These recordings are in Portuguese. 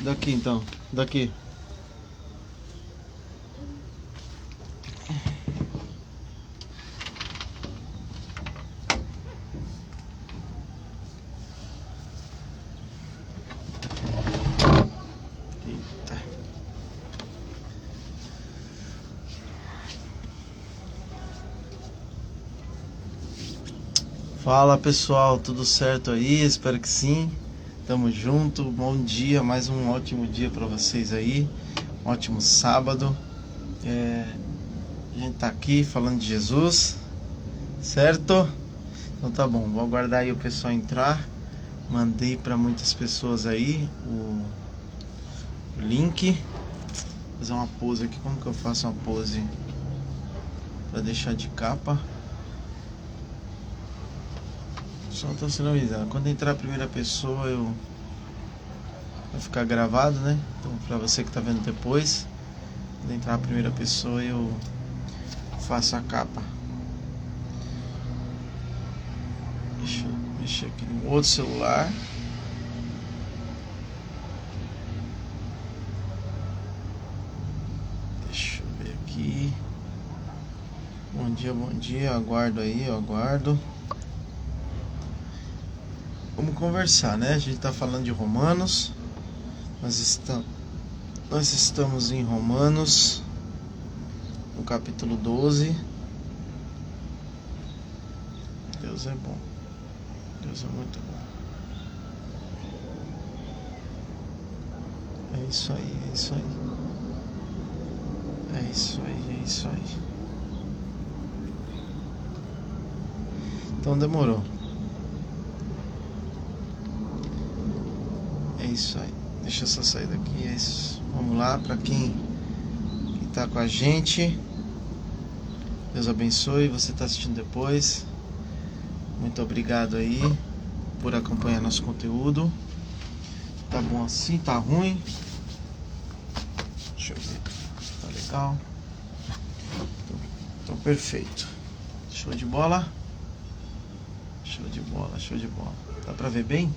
Daqui então, daqui. Eita. Fala pessoal, tudo certo aí? Espero que sim. Tamo junto, bom dia, mais um ótimo dia pra vocês aí. Um ótimo sábado. A gente tá aqui falando de Jesus, certo? Então tá bom, vou aguardar aí o pessoal entrar. Mandei pra muitas pessoas aí o link. Vou fazer uma pose aqui. Como que eu faço uma pose pra deixar de capa? Só tô sendo avisado. Quando entrar a primeira pessoa, vai ficar gravado, né? Então, pra você que tá vendo depois, quando entrar a primeira pessoa, eu faço a capa. Deixa eu mexer aqui no outro celular. Deixa eu ver aqui. Bom dia. Aguardo aí, eu aguardo. Vamos conversar, né? A gente tá falando de Romanos. Nós estamos em Romanos, no capítulo 12. Deus é bom. Deus é muito bom. É isso aí, é isso aí. É isso aí, é isso aí. Então demorou. É isso aí. Deixa eu só sair daqui. É isso. Vamos lá, para quem tá com a gente. Deus abençoe. Você tá assistindo depois. Muito obrigado aí por acompanhar nosso conteúdo. Tá bom assim? Tá ruim? Deixa eu ver. Tá legal? Então perfeito. Show de bola? Show de bola, show de bola. Dá pra ver bem?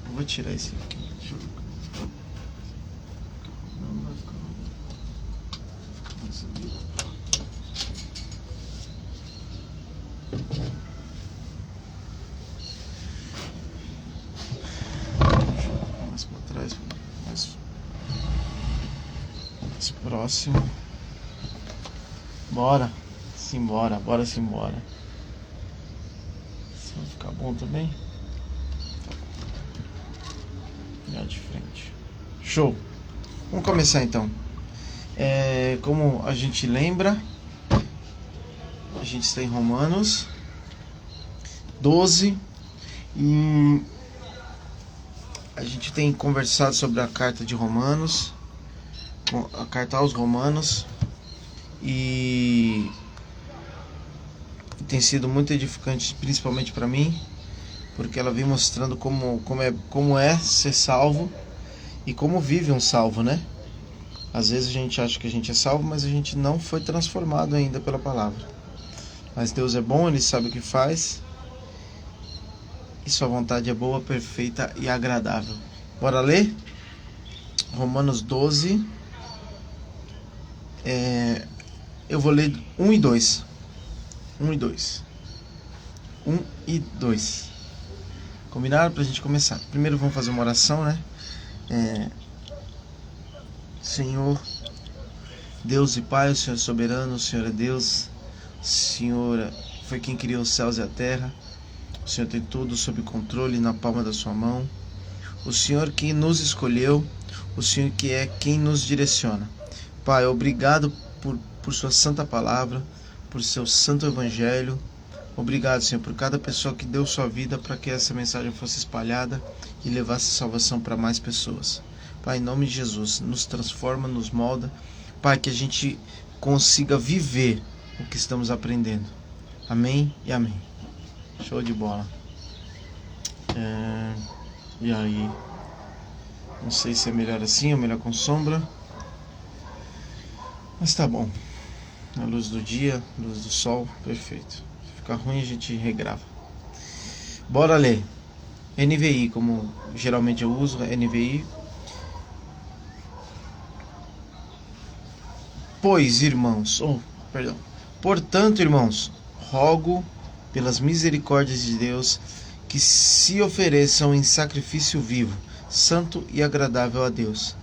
Eu vou tirar esse aqui. Deixa eu ver. Não vai ficar. Mais pra trás, mais próximo. Bora. Simbora, bora simbora. Se vai ficar bom também. Já de frente. Show. Vamos começar então. Como a gente lembra, a gente está em Romanos 12 e a gente tem conversado sobre a carta de Romanos, a carta aos Romanos, e tem sido muito edificante, principalmente para mim, porque ela vem mostrando como é ser salvo e como vive um salvo, né? Às vezes a gente acha que a gente é salvo, mas a gente não foi transformado ainda pela palavra. Mas Deus é bom, Ele sabe o que faz, e sua vontade é boa, perfeita e agradável. Bora ler? Romanos 12. Eu vou ler 1 e 2. 1 e 2. 1 e 2. Combinaram pra gente começar? Primeiro vamos fazer uma oração, né? Senhor, Deus e Pai, o Senhor é soberano, o Senhor é Deus, o Senhor foi quem criou os céus e a terra, o Senhor tem tudo sob controle na palma da sua mão, o Senhor que nos escolheu, o Senhor que é quem nos direciona. Pai, obrigado por sua santa palavra, por seu santo evangelho. Obrigado, Senhor, por cada pessoa que deu sua vida para que essa mensagem fosse espalhada e levasse salvação para mais pessoas. Pai, em nome de Jesus, nos transforma, nos molda. Pai, que a gente consiga viver o que estamos aprendendo. Amém e amém. Show de bola. E aí? Não sei se é melhor assim ou melhor com sombra. Mas tá bom. Na luz do dia, luz do sol, perfeito. Se ficar ruim, a gente regrava. Bora ler. NVI, como geralmente eu uso, NVI. Pois, irmãos, portanto, irmãos, rogo pelas misericórdias de Deus que se ofereçam em sacrifício vivo, santo e agradável a Deus.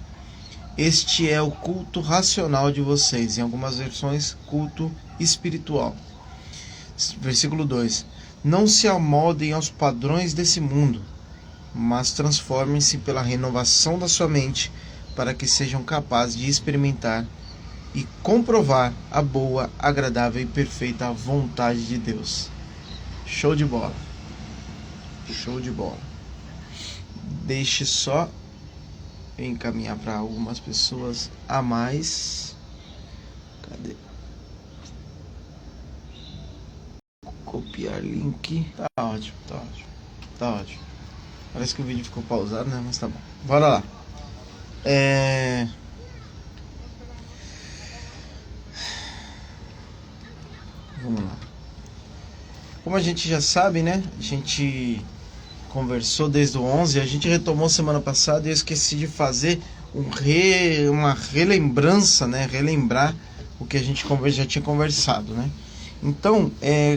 Este é o culto racional de vocês, em algumas versões, culto espiritual. Versículo 2: Não se amoldem aos padrões desse mundo, mas transformem-se pela renovação da sua mente, para que sejam capazes de experimentar e comprovar a boa, agradável e perfeita vontade de Deus. Show de bola. Show de bola. Deixe só encaminhar para algumas pessoas a mais. Cadê? Copiar link. Tá ótimo, tá ótimo. Tá ótimo. Parece que o vídeo ficou pausado, né? Mas tá bom. Bora lá. Vamos lá. Como a gente já sabe, né? A gente conversou desde o 11, a gente retomou semana passada e eu esqueci de fazer uma relembrança, né? Relembrar o que a gente já tinha conversado, né? Então,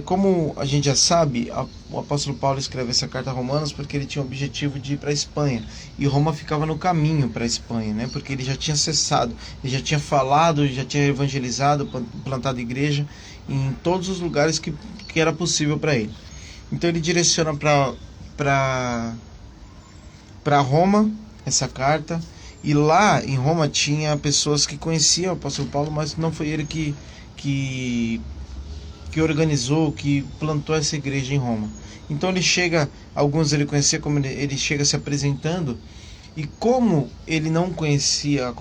como a gente já sabe, o apóstolo Paulo escreve essa carta a Romanos porque ele tinha o objetivo de ir para a Espanha, e Roma ficava no caminho para a Espanha, né? Porque ele já tinha cessado, ele já tinha falado, já tinha evangelizado, plantado igreja em todos os lugares que era possível para ele. Então ele direciona para Roma essa carta, e lá em Roma tinha pessoas que conheciam o apóstolo Paulo, mas não foi ele que organizou, que plantou essa igreja em Roma. Então ele chega, alguns ele conhecia, como ele chega se apresentando, e como ele não conhecia,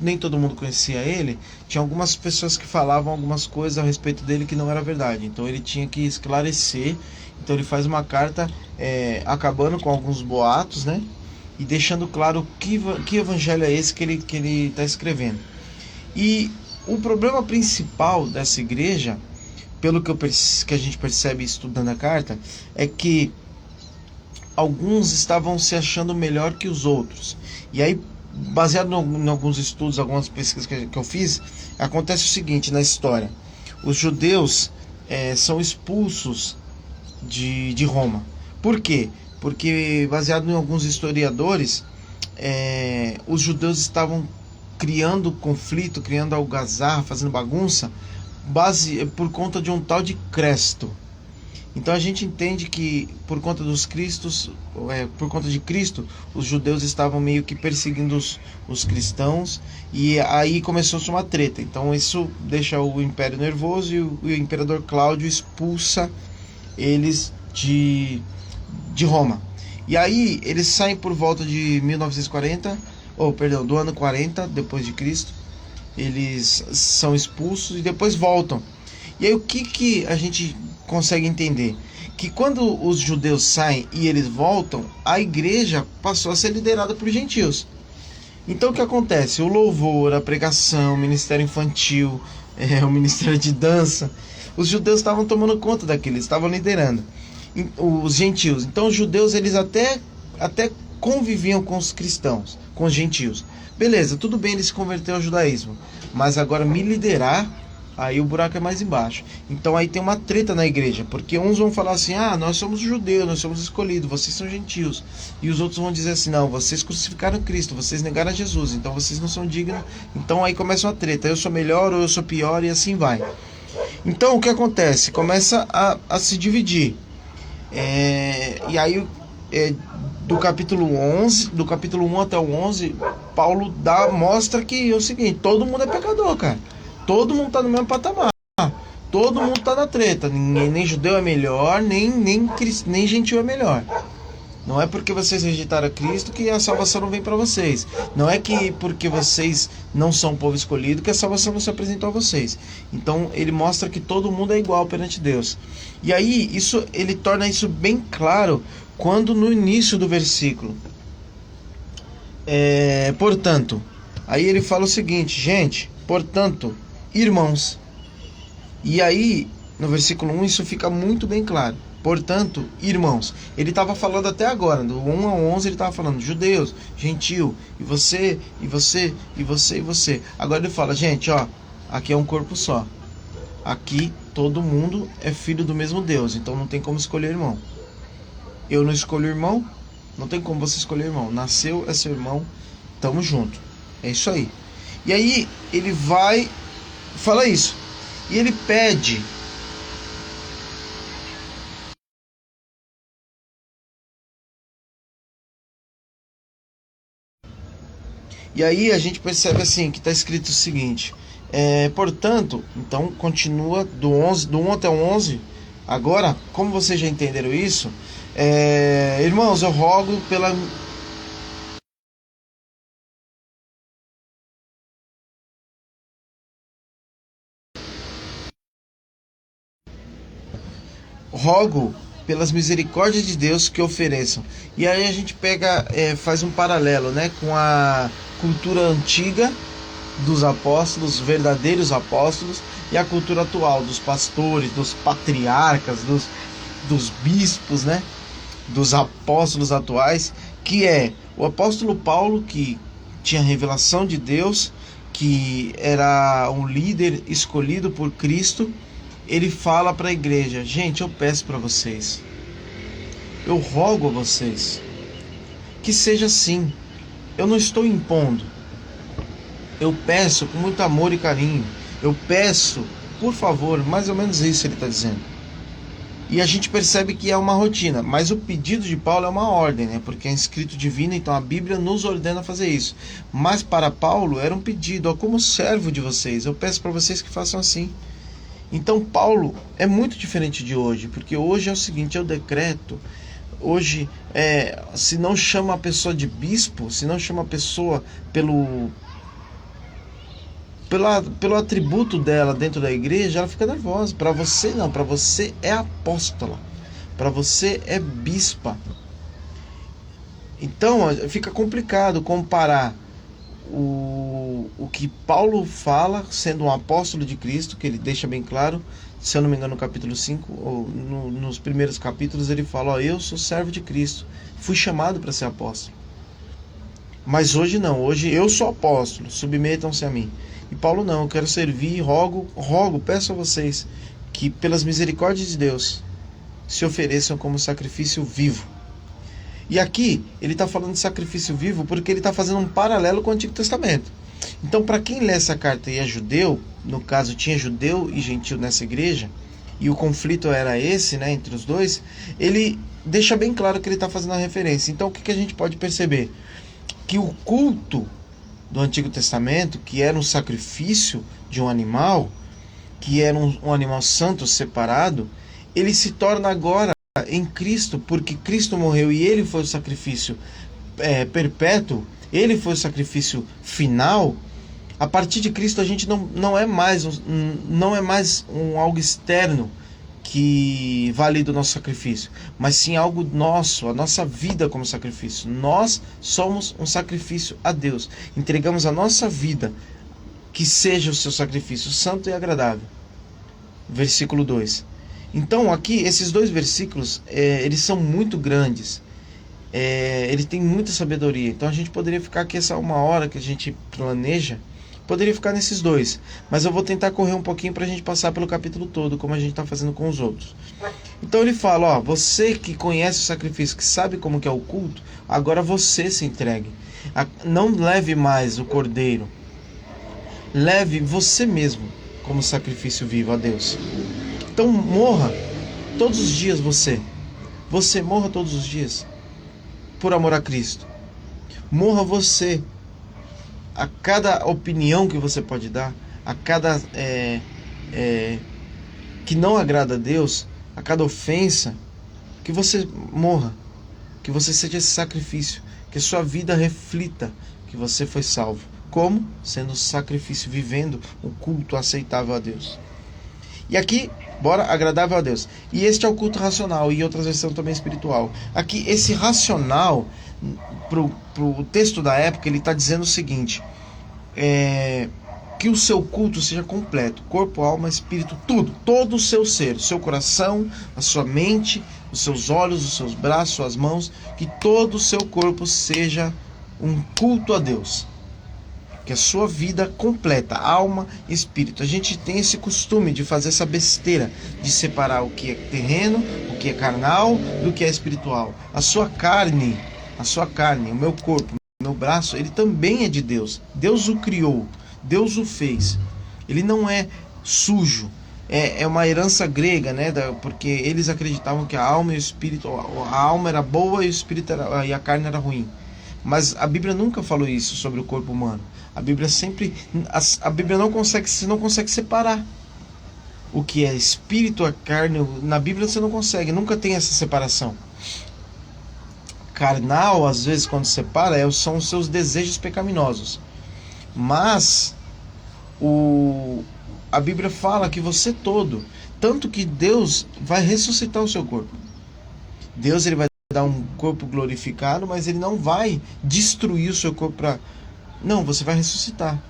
nem todo mundo conhecia ele, tinha algumas pessoas que falavam algumas coisas a respeito dele que não era verdade. Então ele tinha que esclarecer. Então ele faz uma carta acabando com alguns boatos, né? E deixando claro que evangelho é esse que ele está escrevendo. E o problema principal dessa igreja, pelo que a gente percebe estudando a carta, é que alguns estavam se achando melhor que os outros. E aí, baseado em alguns estudos, algumas pesquisas que eu fiz, acontece o seguinte na história: os judeus são expulsos de Roma. Por quê? Porque, baseado em alguns historiadores, os judeus estavam criando conflito, criando algazarra, fazendo bagunça, por conta de um tal de Cresto. Então a gente entende que por conta de Cristo, os judeus estavam meio que perseguindo os cristãos, e aí começou-se uma treta. Então isso deixa o império nervoso, e o imperador Cláudio expulsa eles de Roma. E aí eles saem por volta de 1940, do ano 40 depois de Cristo. Eles são expulsos e depois voltam. E aí o que a gente consegue entender? Que quando os judeus saem e eles voltam, a igreja passou a ser liderada por gentios. Então o que acontece? O louvor, a pregação, o ministério infantil, o ministério de dança, os judeus estavam tomando conta daquilo, eles estavam liderando os gentios. Então os judeus, eles até conviviam com os cristãos, com os gentios. Beleza, tudo bem, ele se converteu ao judaísmo, mas agora me liderar, aí o buraco é mais embaixo. Então aí tem uma treta na igreja, porque uns vão falar assim: nós somos judeus, nós somos escolhidos, vocês são gentios. E os outros vão dizer assim: não, vocês crucificaram Cristo, vocês negaram a Jesus, então vocês não são dignos. Então aí começa uma treta: eu sou melhor ou eu sou pior, e assim vai. Então o que acontece? Começa a se dividir. E aí do capítulo 1 até o 11, Paulo Mostra que é o seguinte: todo mundo é pecador, cara. Todo mundo tá no mesmo patamar. Todo mundo tá na treta. Nem judeu é melhor, nem gentil é melhor. Não é porque vocês rejeitaram a Cristo que a salvação não vem para vocês. Não é que porque vocês não são um povo escolhido que a salvação não se apresentou a vocês. Então ele mostra que todo mundo é igual perante Deus. E aí ele torna isso bem claro quando no início do versículo, portanto, aí ele fala o seguinte: gente, portanto, irmãos. E aí no versículo 1 isso fica muito bem claro. Portanto, irmãos. Ele estava falando até agora, do 1 ao 11 ele estava falando judeus, gentil, e você, e você, e você, e você. Agora ele fala: gente, Aqui é um corpo só. Aqui todo mundo é filho do mesmo Deus, então não tem como escolher irmão. Eu não escolho irmão, não tem como você escolher irmão. Nasceu, é seu irmão, tamo junto. É isso aí. E aí ele vai, fala isso. E ele pede. E aí a gente percebe assim, que está escrito o seguinte. Portanto, então continua do 1 até o 11. Agora, como vocês já entenderam isso, irmãos, eu rogo pela... Rogo pelas misericórdias de Deus que ofereçam. E aí a gente pega, faz um paralelo, né, com a cultura antiga dos apóstolos, verdadeiros apóstolos, e a cultura atual dos pastores, dos patriarcas, dos bispos, né, dos apóstolos atuais, que é o apóstolo Paulo, que tinha revelação de Deus, que era um líder escolhido por Cristo. Ele fala para a igreja: gente, eu peço para vocês, eu rogo a vocês que seja assim. Eu não estou impondo, eu peço com muito amor e carinho, eu peço, por favor, mais ou menos isso ele está dizendo. E a gente percebe que é uma rotina, mas o pedido de Paulo é uma ordem, né? Porque é escrito divino, então a Bíblia nos ordena a fazer isso. Mas para Paulo era um pedido: ó, como servo de vocês, eu peço para vocês que façam assim. Então Paulo é muito diferente de hoje, porque hoje é o seguinte, é o decreto. Hoje, se não chama a pessoa de bispo, se não chama a pessoa pelo atributo dela dentro da igreja, ela fica nervosa. Para você não, para você é apóstola, para você é bispa. Então fica complicado comparar o que Paulo fala, sendo um apóstolo de Cristo, que ele deixa bem claro, se eu não me engano no capítulo 5, ou nos primeiros capítulos ele fala: ó, eu sou servo de Cristo, fui chamado para ser apóstolo. Mas hoje não, hoje eu sou apóstolo, submetam-se a mim. E Paulo não, eu quero servir, rogo, peço a vocês que pelas misericórdias de Deus se ofereçam como sacrifício vivo. E aqui ele está falando de sacrifício vivo porque ele está fazendo um paralelo com o Antigo Testamento. Então, para quem lê essa carta e é judeu, no caso tinha judeu e gentil nessa igreja, e o conflito era esse, né, entre os dois, ele deixa bem claro que ele está fazendo a referência. Então, o que a gente pode perceber? Que o culto do Antigo Testamento, que era um sacrifício de um animal, que era um animal santo separado, ele se torna agora em Cristo, porque Cristo morreu e ele foi o sacrifício perpétuo, ele foi o sacrifício final. A partir de Cristo a gente não é mais algo externo que valida o nosso sacrifício, mas sim algo nosso, a nossa vida como sacrifício. Nós somos um sacrifício a Deus, entregamos a nossa vida, que seja o seu sacrifício santo e agradável. Versículo 2. Então aqui, esses dois versículos, eles são muito grandes, eles têm muita sabedoria. Então a gente poderia ficar aqui essa 1 hora que a gente planeja, poderia ficar nesses dois, mas eu vou tentar correr um pouquinho para a gente passar pelo capítulo todo, como a gente está fazendo com os outros. Então ele fala: ó, você que conhece o sacrifício, que sabe como que é o culto, agora você se entregue. Não leve mais o cordeiro, leve você mesmo como sacrifício vivo a Deus. Então morra todos os dias você morra todos os dias por amor a Cristo. Morra você a cada opinião que você pode dar, a cada que não agrada a Deus, a cada ofensa, que você morra, que você seja esse sacrifício, que a sua vida reflita que você foi salvo. Como? Sendo sacrifício, vivendo um culto aceitável a Deus. E aqui, agradável a Deus. E este é o culto racional, e outras versões também espiritual. Aqui, esse racional, pro texto da época, ele está dizendo o seguinte: que o seu culto seja completo, corpo, alma, espírito, tudo, todo o seu ser, o seu coração, a sua mente, os seus olhos, os seus braços, suas mãos, que todo o seu corpo seja um culto a Deus. que é a sua vida completa, alma e espírito. A gente tem esse costume de fazer essa besteira, de separar o que é terreno, o que é carnal, do que é espiritual. A sua carne, o meu corpo, o meu braço, ele também é de Deus. Deus o criou, Deus o fez. Ele não é sujo. É uma herança grega, né? Porque eles acreditavam que a alma e o espírito, a alma era boa e o espírito e a carne era ruim. Mas a Bíblia nunca falou isso sobre o corpo humano. A Bíblia a Bíblia você não consegue separar o que é espírito, a carne. Na Bíblia você não consegue, nunca tem essa separação. Carnal, às vezes, quando separa, são os seus desejos pecaminosos. Mas a Bíblia fala que você todo, tanto que Deus vai ressuscitar o seu corpo. Deus, ele vai dar um corpo glorificado, mas ele não vai destruir o seu corpo para... Não, você vai ressuscitar.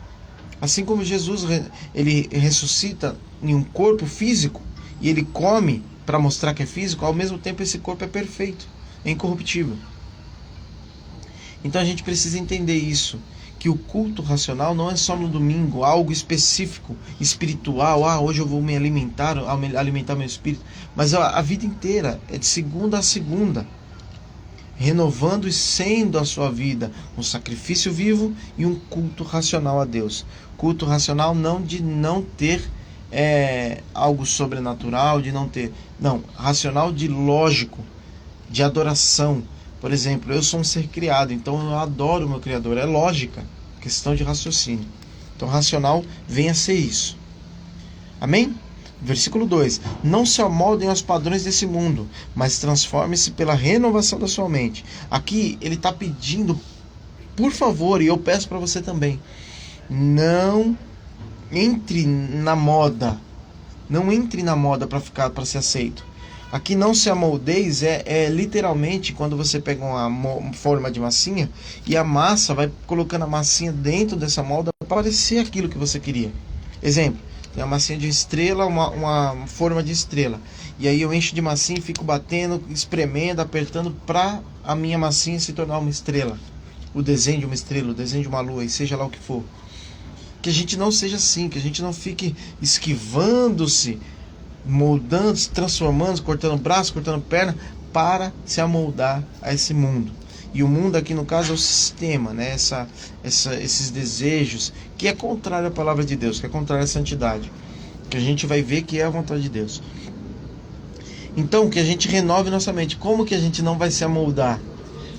Assim como Jesus, ele ressuscita em um corpo físico e ele come para mostrar que é físico, ao mesmo tempo esse corpo é perfeito, é incorruptível. Então a gente precisa entender isso, que o culto racional não é só no domingo, algo específico, espiritual, hoje eu vou me alimentar meu espírito, mas a vida inteira, é de segunda a segunda, renovando e sendo a sua vida um sacrifício vivo e um culto racional a Deus. Culto racional não de não ter algo sobrenatural, de não ter... Não, racional de lógico, de adoração. Por exemplo, eu sou um ser criado, então eu adoro o meu Criador. É lógica, questão de raciocínio. Então, racional vem a ser isso. Amém? Versículo 2: Não se amoldem aos padrões desse mundo, mas transforme-se pela renovação da sua mente. Aqui ele está pedindo, por favor, e eu peço para você também, não entre na moda. Não entre na moda para ser aceito. Aqui não se amoldeis literalmente quando você pega uma forma de massinha e a massa vai colocando a massinha dentro dessa molda para parecer aquilo que você queria. Exemplo, tem a massinha de estrela, uma forma de estrela. E aí eu encho de massinha e fico batendo, espremendo, apertando para a minha massinha se tornar uma estrela. O desenho de uma estrela, o desenho de uma lua, e seja lá o que for. Que a gente não seja assim, que a gente não fique esquivando-se, moldando, se transformando, cortando braço, cortando perna, para se amoldar a esse mundo. E o mundo aqui no caso é o sistema, né? Esses desejos, que é contrário à palavra de Deus, que é contrário à santidade, que a gente vai ver que é a vontade de Deus. Então, que a gente renove nossa mente. Como que a gente não vai se amoldar?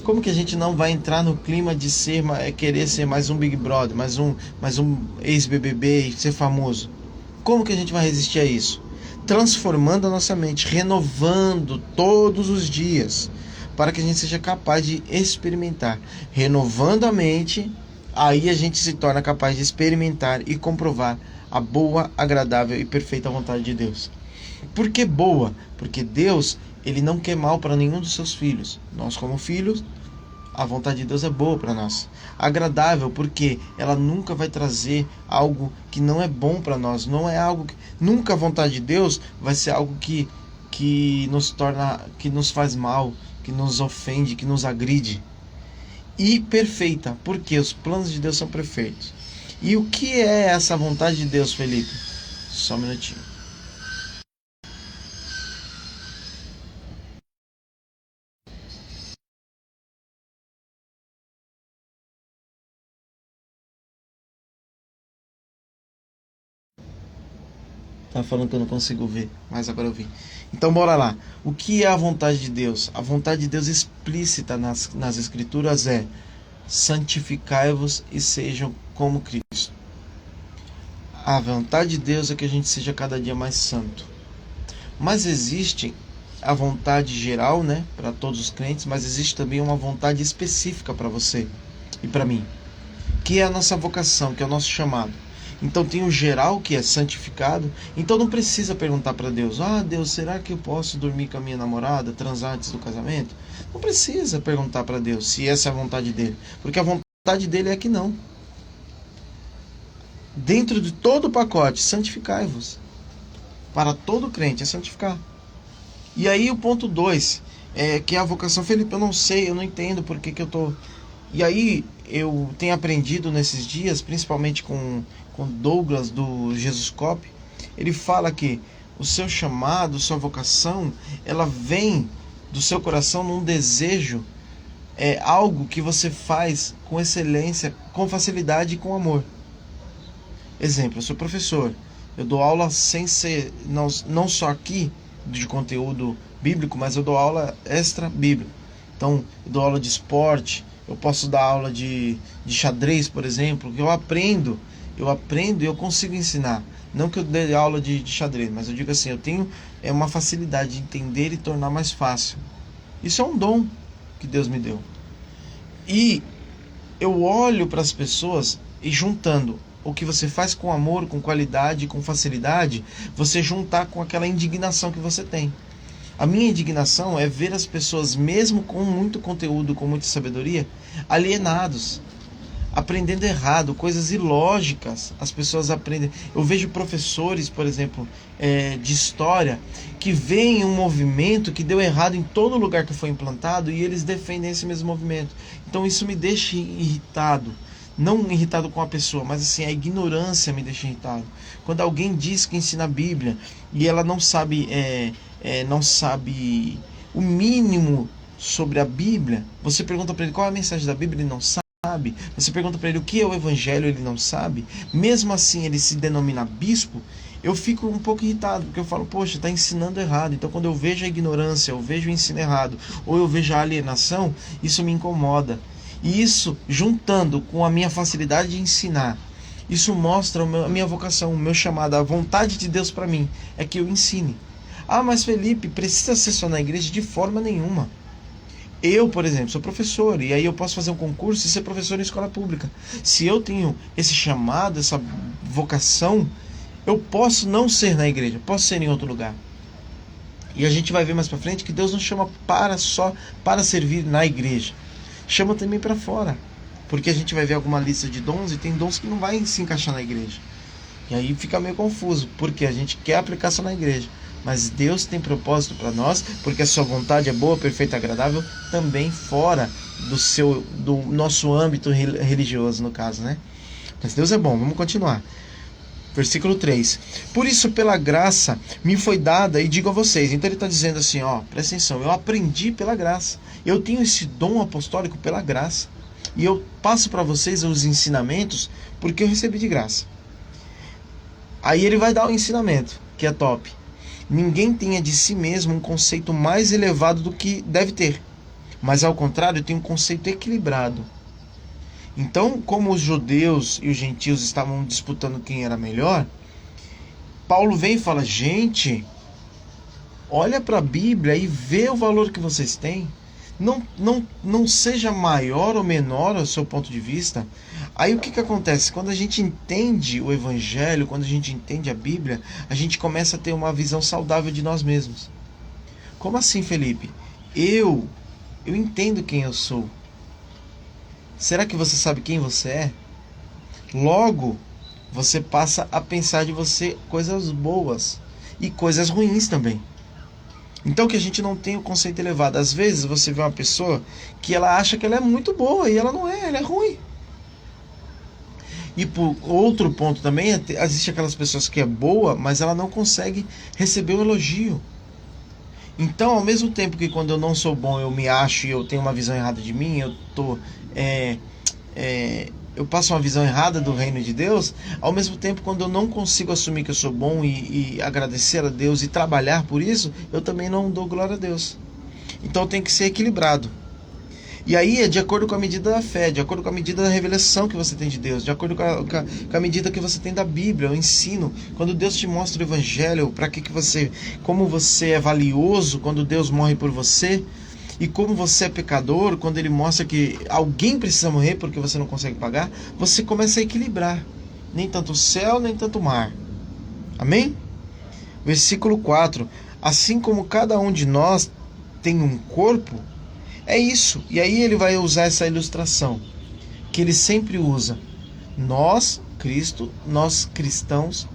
Como que a gente não vai entrar no clima de querer ser mais um Big Brother, mais um ex-BBB e ser famoso? Como que a gente vai resistir a isso? Transformando a nossa mente, renovando todos os dias, para que a gente seja capaz de experimentar. Renovando a mente, aí a gente se torna capaz de experimentar e comprovar a boa, agradável e perfeita vontade de Deus. Por que boa? Porque Deus, ele não quer mal para nenhum dos seus filhos. Nós, como filhos, a vontade de Deus é boa para nós. Agradável, porque ela nunca vai trazer algo que não é bom para nós. Não é algo que... Nunca a vontade de Deus vai ser algo que nos torna, que nos faz mal, que nos ofende, que nos agride. E perfeita, porque os planos de Deus são perfeitos. E o que é essa vontade de Deus, Felipe? Só um minutinho. Tá falando que eu não consigo ver, mas agora eu vi. Então bora lá. O que é a vontade de Deus? A vontade de Deus explícita nas Escrituras é: santificai-vos e sejam como Cristo. A vontade de Deus é que a gente seja cada dia mais santo. Mas existe a vontade geral, né, para todos os crentes, mas existe também uma vontade específica para você e para mim, que é a nossa vocação, que é o nosso chamado. Então tem o geral, que é santificado. Então não precisa perguntar para Deus: Deus, será que eu posso dormir com a minha namorada, transar antes do casamento? Não precisa perguntar para Deus se essa é a vontade dele, porque a vontade dele é que não. Dentro de todo o pacote, santificai-vos. Para todo crente é santificar. E aí o ponto 2, que é a vocação. Felipe, eu não sei, eu não entendo por que eu estou E aí eu tenho aprendido nesses dias, principalmente com Douglas do Jesus Cop, ele fala que o seu chamado, sua vocação, ela vem do seu coração num desejo, é algo que você faz com excelência, com facilidade e com amor. Exemplo, eu sou professor, eu dou aula sem ser, não só aqui de conteúdo bíblico, mas eu dou aula extra bíblico. Então, eu dou aula de esporte, eu posso dar aula de xadrez, por exemplo, que eu aprendo e eu consigo ensinar. Não que eu dê aula de xadrez, mas eu digo assim, eu tenho uma facilidade de entender e tornar mais fácil. Isso é um dom que Deus me deu. E eu olho para as pessoas e juntando o que você faz com amor, com qualidade, com facilidade, você juntar com aquela indignação que você tem. A minha indignação é ver as pessoas, mesmo com muito conteúdo, com muita sabedoria, alienados, aprendendo errado, coisas ilógicas. As pessoas aprendem. Eu vejo professores, por exemplo, de história, que veem um movimento que deu errado em todo lugar que foi implantado e eles defendem esse mesmo movimento. Então isso me deixa irritado. Não irritado com a pessoa, mas assim, a ignorância me deixa irritado. Quando alguém diz que ensina a Bíblia e ela não sabe, não sabe o mínimo sobre a Bíblia, você pergunta para ele qual é a mensagem da Bíblia, ele não sabe. Você pergunta para ele o que é o Evangelho, ele não sabe. Mesmo assim, ele se denomina bispo. Eu fico um pouco irritado, porque eu falo, poxa, está ensinando errado. Então, quando eu vejo a ignorância, eu vejo o ensino errado, ou eu vejo a alienação, isso me incomoda. E isso, juntando com a minha facilidade de ensinar, isso mostra a minha vocação, o meu chamado, a vontade de Deus para mim, é que eu ensine. Ah, mas Felipe, precisa ser só na igreja? De forma nenhuma. Eu, por exemplo, sou professor, e aí eu posso fazer um concurso e ser professor em escola pública. Se eu tenho esse chamado, essa vocação, eu posso não ser na igreja, posso ser em outro lugar. E a gente vai ver mais para frente que Deus não chama só para servir na igreja. Chama também para fora, porque a gente vai ver alguma lista de dons e tem dons que não vai se encaixar na igreja. E aí fica meio confuso, porque a gente quer aplicar só na igreja, mas Deus tem propósito para nós, porque a sua vontade é boa, perfeita e agradável, também fora do nosso âmbito religioso, no caso, né? Mas Deus é bom, vamos continuar. Versículo 3. Por isso, pela graça, me foi dada, e digo a vocês. Então ele está dizendo assim, presta atenção, eu aprendi pela graça. Eu tenho esse dom apostólico pela graça. E eu passo para vocês os ensinamentos porque eu recebi de graça. Aí ele vai dar o ensinamento, que é top. Ninguém tenha de si mesmo um conceito mais elevado do que deve ter. Mas ao contrário, tem um conceito equilibrado. Então, como os judeus e os gentios estavam disputando quem era melhor, Paulo vem e fala, gente, olha para a Bíblia e vê o valor que vocês têm. Não seja maior ou menor ao seu ponto de vista. Aí o que acontece? Quando a gente entende o Evangelho, quando a gente entende a Bíblia, a gente começa a ter uma visão saudável de nós mesmos. Como assim, Felipe? Eu entendo quem eu sou. Será que você sabe quem você é? Logo, você passa a pensar de você coisas boas e coisas ruins também. Então que a gente não tem o conceito elevado. Às vezes você vê uma pessoa que ela acha que ela é muito boa e ela não é, ela é ruim. E por outro ponto também, existe aquelas pessoas que é boa, mas ela não consegue receber o elogio. Então, ao mesmo tempo que quando eu não sou bom, eu me acho e eu tenho uma visão errada de mim, eu passo uma visão errada do reino de Deus, ao mesmo tempo quando eu não consigo assumir que eu sou bom e agradecer a Deus e trabalhar por isso, eu também não dou glória a Deus. Então tem que ser equilibrado. E aí é de acordo com a medida da fé, de acordo com a medida da revelação que você tem de Deus, de acordo com a medida que você tem da Bíblia, o ensino. Quando Deus te mostra o Evangelho, como você é valioso quando Deus morre por você, e como você é pecador, quando Ele mostra que alguém precisa morrer porque você não consegue pagar, você começa a equilibrar. Nem tanto o céu, nem tanto o mar. Amém? Versículo 4. Assim como cada um de nós tem um corpo, é isso. E aí ele vai usar essa ilustração que ele sempre usa. Nós, Cristo, nós cristãos,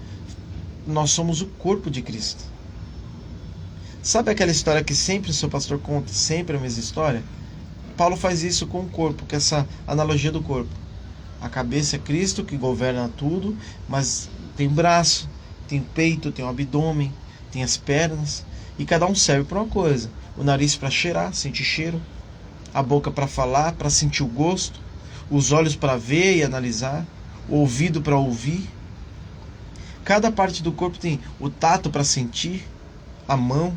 nós somos o corpo de Cristo. Sabe aquela história que sempre o seu pastor conta, sempre a mesma história? Paulo faz isso com o corpo, com essa analogia do corpo. A cabeça é Cristo, que governa tudo, mas tem o braço, tem o peito, tem o abdômen, tem as pernas, e cada um serve para uma coisa. O nariz para cheirar, sentir cheiro, a boca para falar, para sentir o gosto, os olhos para ver e analisar, o ouvido para ouvir. Cada parte do corpo tem o tato para sentir, a mão,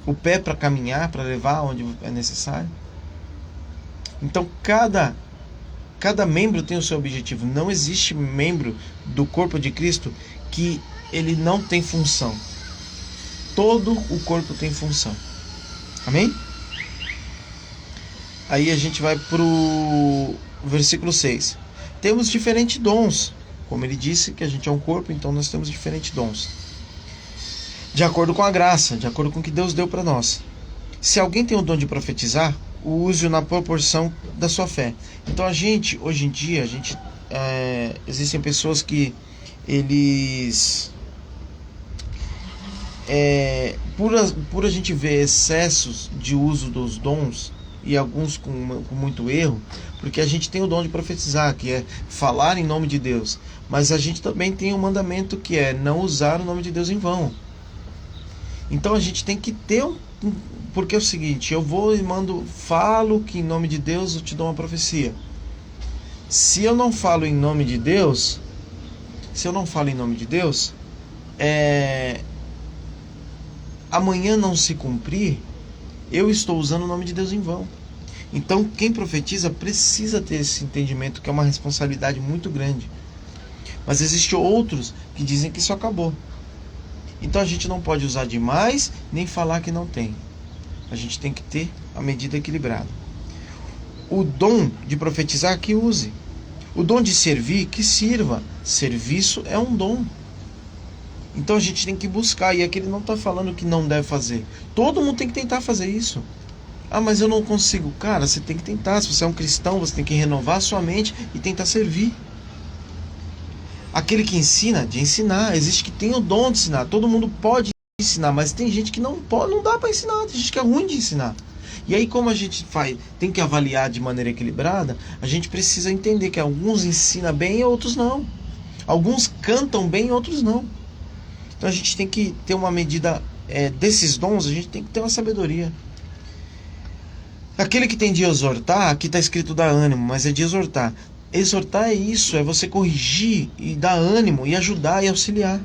o pé para caminhar, para levar onde é necessário. Então cada membro tem o seu objetivo. Não existe membro do corpo de Cristo que ele não tem função. Todo o corpo tem função. Amém? Aí a gente vai para o versículo 6. Temos diferentes dons. Como ele disse que a gente é um corpo, então nós temos diferentes dons. De acordo com a graça, de acordo com o que Deus deu para nós. Se alguém tem o dom de profetizar, use-o na proporção da sua fé. Então hoje em dia, existem pessoas que eles... por a gente ver excessos de uso dos dons, e alguns com muito erro, porque a gente tem o dom de profetizar, que é falar em nome de Deus, mas a gente também tem um mandamento que é não usar o nome de Deus em vão. Então a gente tem que ter porque é o seguinte, eu vou e falo que em nome de Deus eu te dou uma profecia. Se eu não falo em nome de Deus, amanhã não se cumprir, eu estou usando o nome de Deus em vão. Então quem profetiza precisa ter esse entendimento, que é uma responsabilidade muito grande. Mas existem outros que dizem que isso acabou. Então a gente não pode usar demais, nem falar que não tem. A gente tem que ter a medida equilibrada. O dom de profetizar, que use. O dom de servir, que sirva. Serviço é um dom. Então a gente tem que buscar. E aqui ele não está falando que não deve fazer. Todo mundo tem que tentar fazer isso. Ah, mas eu não consigo. Cara, você tem que tentar. Se você é um cristão, você tem que renovar a sua mente e tentar servir. Aquele que ensina, de ensinar. Existe que tem o dom de ensinar. Todo mundo pode ensinar, mas tem gente que não pode, não dá para ensinar. Tem gente que é ruim de ensinar. E aí, como a gente tem que avaliar de maneira equilibrada, a gente precisa entender que alguns ensinam bem e outros não. Alguns cantam bem e outros não. Então a gente tem que ter uma medida desses dons, a gente tem que ter uma sabedoria. Aquele que tem de exortar, aqui está escrito dar ânimo, mas é de exortar. Exortar é isso, é você corrigir e dar ânimo e ajudar e auxiliar.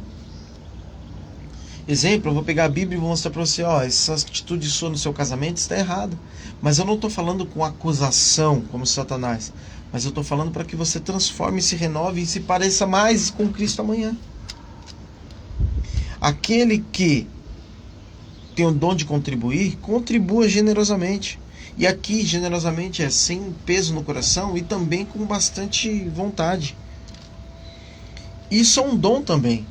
Exemplo, eu vou pegar a Bíblia e vou mostrar para você, essa atitude sua no seu casamento está errada. Mas eu não estou falando com acusação, como Satanás. Mas eu estou falando para que você transforme, se renove e se pareça mais com Cristo amanhã. Aquele que tem o dom de contribuir, contribua generosamente. E aqui, generosamente, é sem peso no coração e também com bastante vontade. Isso é um dom também.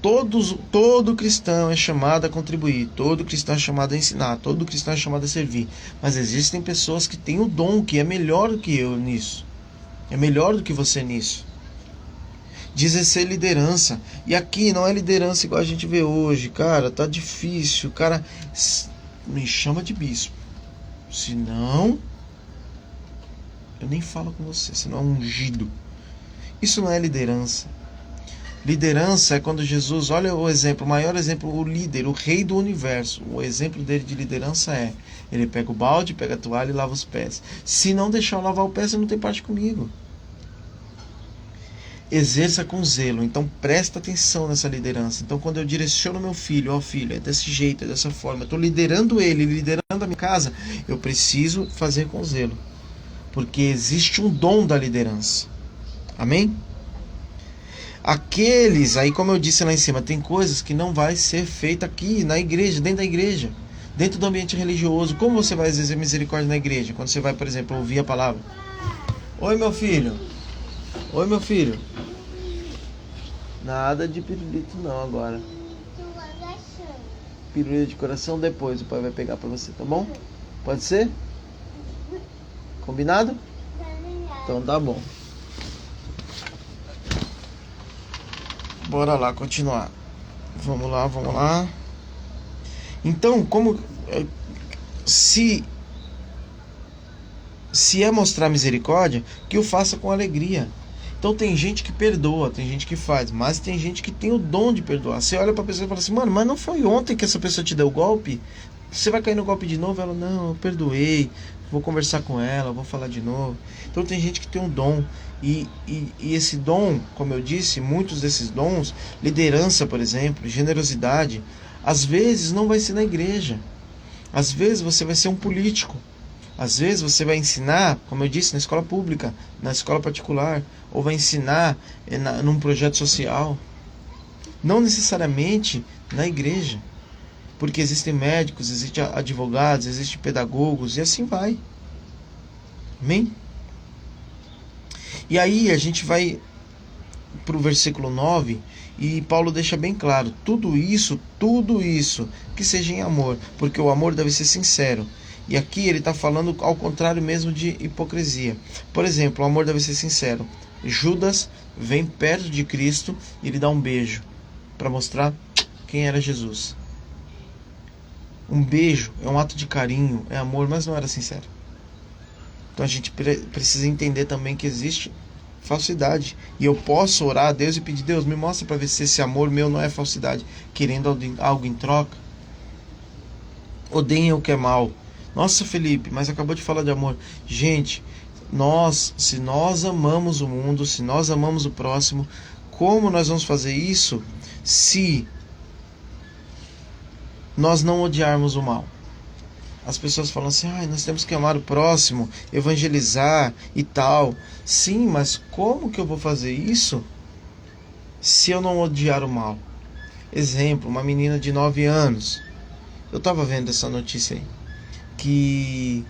Todo cristão é chamado a contribuir, todo cristão é chamado a ensinar, todo cristão é chamado a servir. Mas existem pessoas que têm o dom, que é melhor do que eu nisso. É melhor do que você nisso. Diz ser liderança. E aqui não é liderança igual a gente vê hoje. Cara, tá difícil. Cara, me chama de bispo. Senão, eu nem falo com você. Senão é ungido. Isso não é liderança. Liderança é quando Jesus, olha o exemplo, o maior exemplo, o líder, o rei do universo. O exemplo dele de liderança é, ele pega o balde, pega a toalha e lava os pés. Se não deixar eu lavar o pé, você não tem parte comigo. Exerça com zelo, então presta atenção nessa liderança. Então quando eu direciono meu filho, ó filho, é desse jeito, é dessa forma, eu estou liderando ele, liderando a minha casa, eu preciso fazer com zelo. Porque existe um dom da liderança. Amém? Aqueles, aí como eu disse lá em cima, tem coisas que não vai ser feita aqui na igreja, dentro da igreja, dentro do ambiente religioso. Como você vai exercer misericórdia na igreja? Quando você vai, por exemplo, ouvir a palavra. Oi, meu filho. Oi, meu filho. Nada de pirulito não agora. Pirulito de coração depois o pai vai pegar pra você, tá bom? Pode ser? Combinado? Então tá bom. Bora lá, continuar. Vamos lá. Então, se se é mostrar misericórdia, que o faça com alegria. Então tem gente que perdoa, tem gente que faz, mas tem gente que tem o dom de perdoar. Você olha pra pessoa e fala assim, mano, mas não foi ontem que essa pessoa te deu o golpe? Você vai cair no golpe de novo? Ela, não, eu perdoei, vou conversar com ela, vou falar de novo. Então tem gente que tem um dom. E esse dom, como eu disse, muitos desses dons, liderança, por exemplo, generosidade, às vezes não vai ser na igreja. Às vezes você vai ser um político. Às vezes você vai ensinar, como eu disse, na escola pública, na escola particular, ou vai ensinar num projeto social. Não necessariamente na igreja. Porque existem médicos, existem advogados, existem pedagogos, e assim vai. Amém? E aí a gente vai para o versículo 9, e Paulo deixa bem claro, tudo isso, que seja em amor, porque o amor deve ser sincero. E aqui ele está falando ao contrário mesmo de hipocrisia. Por exemplo, o amor deve ser sincero. Judas vem perto de Cristo e ele dá um beijo para mostrar quem era Jesus. Um beijo é um ato de carinho, é amor, mas não era sincero. Então a gente precisa entender também que existe falsidade. E eu posso orar a Deus e pedir, Deus, me mostra para ver se esse amor meu não é falsidade, querendo algo em troca. Odeiem o que é mal. Nossa, Felipe, mas acabou de falar de amor. Gente, se nós amamos o mundo, se nós amamos o próximo, como nós vamos fazer isso se nós não odiarmos o mal? As pessoas falam assim, nós temos que amar o próximo, evangelizar e tal. Sim, mas como que eu vou fazer isso se eu não odiar o mal? Exemplo, uma menina de 9 anos. Eu estava vendo essa notícia aí. Que